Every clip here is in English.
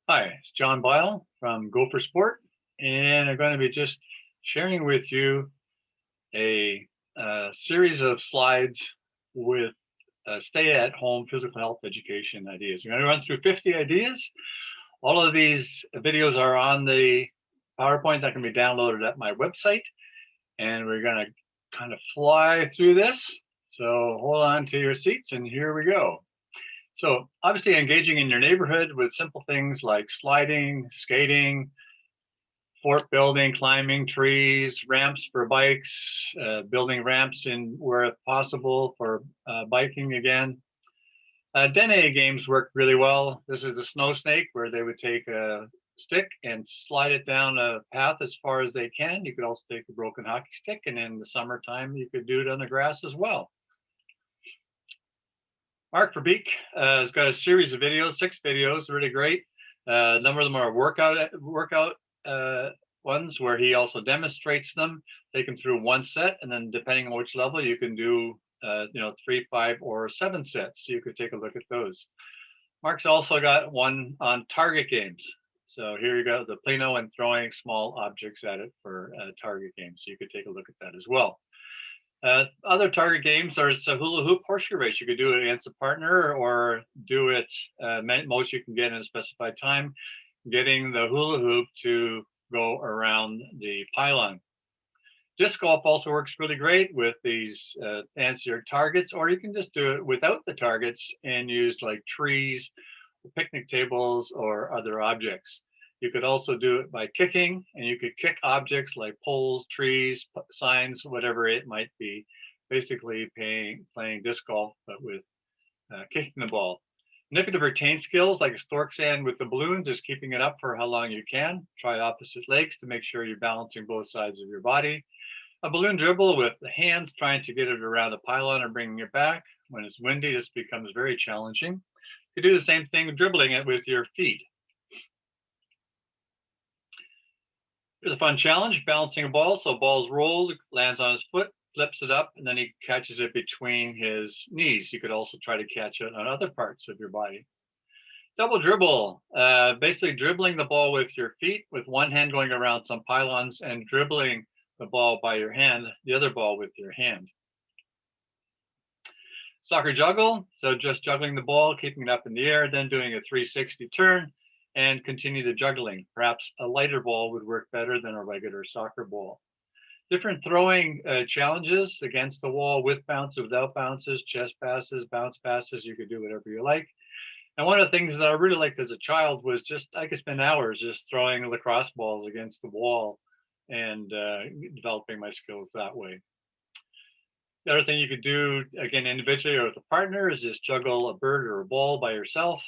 Hi, it's John Bile from Go for Sport, and I'm going to be just sharing with you a, series of slides with stay-at-home physical health education ideas. We're going to run through 50 ideas. All of these videos are on the PowerPoint that can be downloaded at my website, and we're going to kind of fly through this. So hold on to your seats, and here we go. So obviously engaging in your neighborhood with simple things like sliding, skating, fort building, climbing trees, ramps for bikes, building ramps in where possible for biking again. Dene games work really well. This is the snow snake where they would take a stick and slide it down a path as far as they can. You could also take a broken hockey stick, and in the summertime, you could do it on the grass as well. Mark Verbeek has got a series of videos, 6 videos, really great. A number of them are workout ones where he also demonstrates them. Take them through one set, and then depending on which level, you can do 3, 5, or 7 sets. So you could take a look at those. Mark's also got one on target games. So here you go, the Plano and throwing small objects at it for target games. So you could take a look at that as well. Other target games are a hula hoop horseshoe race. You could do it against a partner or do it most you can get in a specified time, getting the hula hoop to go around the pylon. Disc golf also works really great with these fancier targets, or you can just do it without the targets and use like trees, picnic tables, or other objects. You could also do it by kicking, and you could kick objects like poles, trees, signs, whatever it might be. Basically playing disc golf, but with kicking the ball. Manipulative retain skills like a stork sand with the balloon, just keeping it up for how long you can. Try opposite legs to make sure you're balancing both sides of your body. A balloon dribble with the hands, trying to get it around the pylon or bringing it back. When it's windy, this becomes very challenging. You do the same thing dribbling it with your feet. Here's a fun challenge, balancing a ball. So ball's rolled, lands on his foot, flips it up, and then he catches it between his knees. You could also try to catch it on other parts of your body. Double dribble, basically dribbling the ball with your feet, with one hand going around some pylons and dribbling the ball by your hand, the other ball with your hand. Soccer juggle, so just juggling the ball, keeping it up in the air, then doing a 360 turn and continue the juggling. Perhaps a lighter ball would work better than a regular soccer ball. Different throwing challenges against the wall, with bounces, without bounces, chest passes, bounce passes. You could do whatever you like. And one of the things that I really liked as a child was just I could spend hours just throwing lacrosse balls against the wall and developing my skills that way. The other thing you could do, again, individually or with a partner, is just juggle a bird or a ball by yourself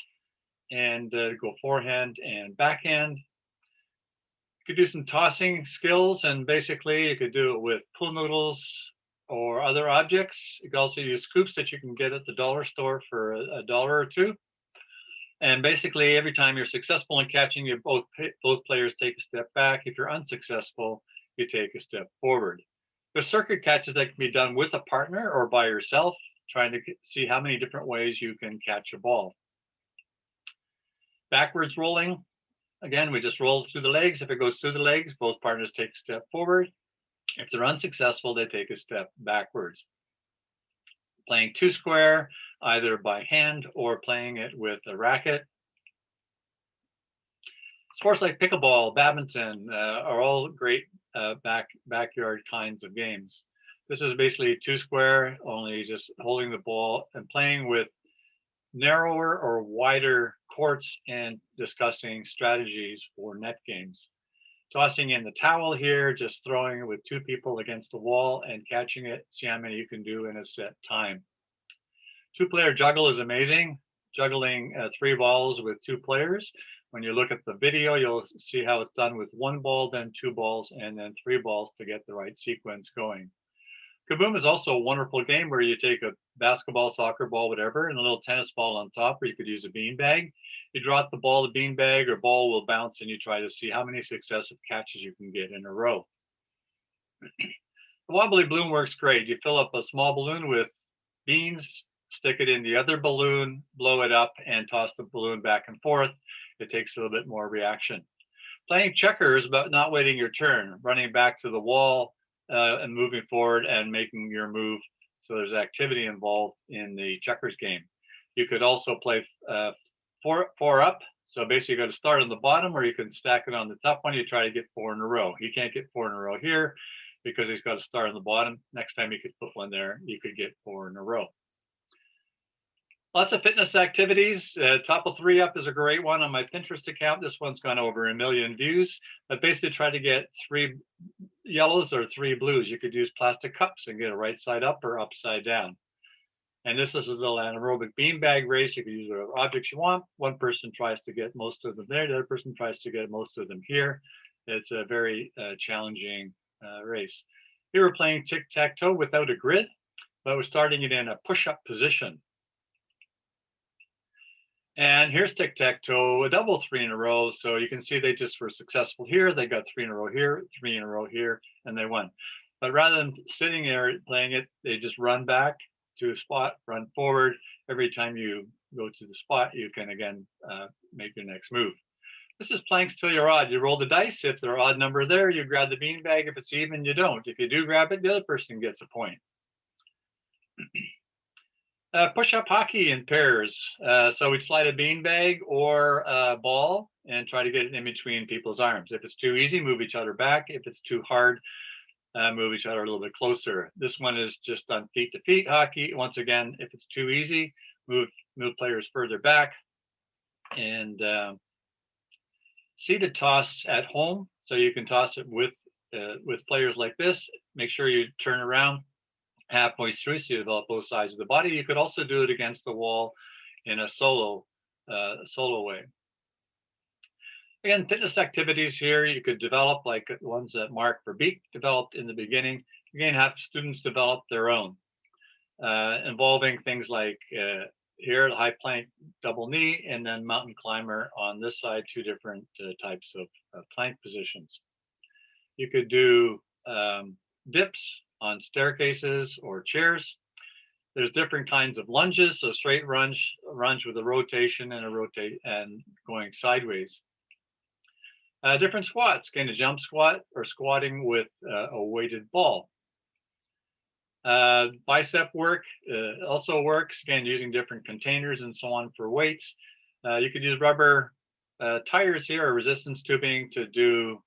and go forehand and backhand. You could do some tossing skills, and basically you could do it with pool noodles or other objects. You could also use scoops that you can get at the dollar store for a dollar or two. And basically, every time you're successful in catching, you both players take a step back. If you're unsuccessful, you take a step forward. There's circuit catches that can be done with a partner or by yourself, trying to see how many different ways you can catch a ball. Backwards rolling, again, we just roll through the legs. If it goes through the legs, both partners take a step forward. If they're unsuccessful, they take a step backwards. Playing two square, either by hand or playing it with a racket. Sports like pickleball, badminton are all great backyard kinds of games. This is basically two square, only just holding the ball and playing with narrower or wider courts and discussing strategies for net games. Tossing in the towel here, just throwing it with two people against the wall and catching it. See how many you can do in a set time. Two-player juggle is amazing. Juggling 3 balls with 2 players. When you look at the video, you'll see how it's done with 1 ball, then 2 balls, and then 3 balls to get the right sequence going. Kaboom is also a wonderful game where you take a basketball, soccer ball, whatever, and a little tennis ball on top, or you could use a bean bag. You drop the ball, the bean bag or ball will bounce, and you try to see how many successive catches you can get in a row. The wobbly balloon works great. You fill up a small balloon with beans, stick it in the other balloon, blow it up, and toss the balloon back and forth. it takes a little bit more reaction. Playing checkers, but not waiting your turn, running back to the wall and moving forward and making your move. So there's activity involved in the checkers game. You could also play four up. So basically you got to start on the bottom, or you can stack it on the top one. You try to get 4 in a row. He can't get 4 in a row here because he's got to start on the bottom. Next time you could put one there, you could get 4 in a row. Lots of fitness activities. Topple 3 up is a great one on my Pinterest account. This one's gone over 1 million views. But basically try to get 3 yellows or 3 blues. You could use plastic cups and get a right side up or upside down. And this is a little anaerobic beanbag race. You can use whatever objects you want. One person tries to get most of them there. The other person tries to get most of them here. It's a very challenging race. Here we're playing tic-tac-toe without a grid, but we're starting it in a push-up position. And here's tic-tac-toe, a double 3 in a row. So you can see they just were successful here. They got 3 in a row here, 3 in a row here, and they won. But rather than sitting there playing it, they just run back to a spot, run forward. Every time you go to the spot, you can again make your next move. This is planks till you're odd. You roll the dice. If they're odd number there, you grab the beanbag. If it's even, you don't. If you do grab it, the other person gets a point. Push-up hockey in pairs. So we slide a beanbag or a ball and try to get it in between people's arms. If it's too easy, move each other back. If it's too hard, move each other a little bit closer. This one is just on feet-to-feet hockey. Once again, if it's too easy, move players further back. And seated toss at home. So you can toss it with players like this. Make sure you turn around halfway through so you develop both sides of the body. You could also do it against the wall in a solo way. Again, fitness activities here you could develop, like the ones that Mark Verbeek developed in the beginning. Again, have students develop their own, involving things like here, the high plank double knee, and then mountain climber on this side, 2 different types of plank positions. You could do dips on staircases or chairs. There's different kinds of lunges, so straight lunge with a rotation and going sideways. Different squats, again, a jump squat or squatting with a weighted ball. Bicep work also works, again, using different containers and so on for weights. You could use rubber tires here or resistance tubing to do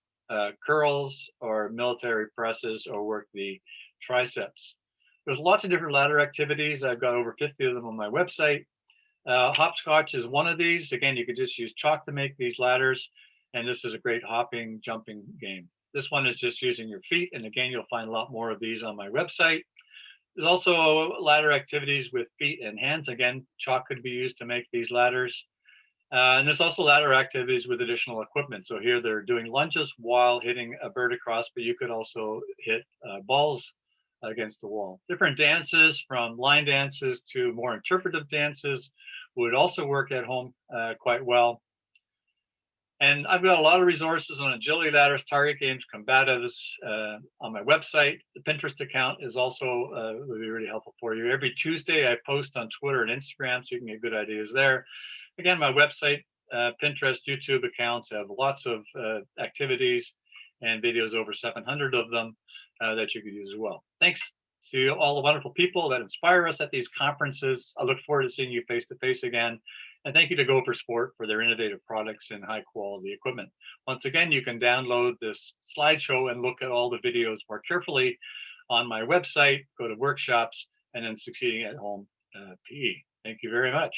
curls or military presses or work the triceps. There's lots of different ladder activities. I've got over 50 of them on my website. Hopscotch is one of these. Again, you could just use chalk to make these ladders, and this is a great hopping, jumping game. This one is just using your feet, and again, you'll find a lot more of these on my website. There's also ladder activities with feet and hands. Again, chalk could be used to make these ladders. And there's also ladder activities with additional equipment. So here they're doing lunges while hitting a bird across, but you could also hit balls against the wall. Different dances, from line dances to more interpretive dances, would also work at home quite well. And I've got a lot of resources on agility ladders, target games, combatives on my website. The Pinterest account is also would be really helpful for you. Every Tuesday I post on Twitter and Instagram, so you can get good ideas there. Again, my website, Pinterest, YouTube accounts have lots of activities and videos, over 700 of them that you could use as well. Thanks to all the wonderful people that inspire us at these conferences. I look forward to seeing you face to face again. And thank you to Go for Sport for their innovative products and high quality equipment. Once again, you can download this slideshow and look at all the videos more carefully on my website. Go to workshops and then Succeeding at Home PE. Thank you very much.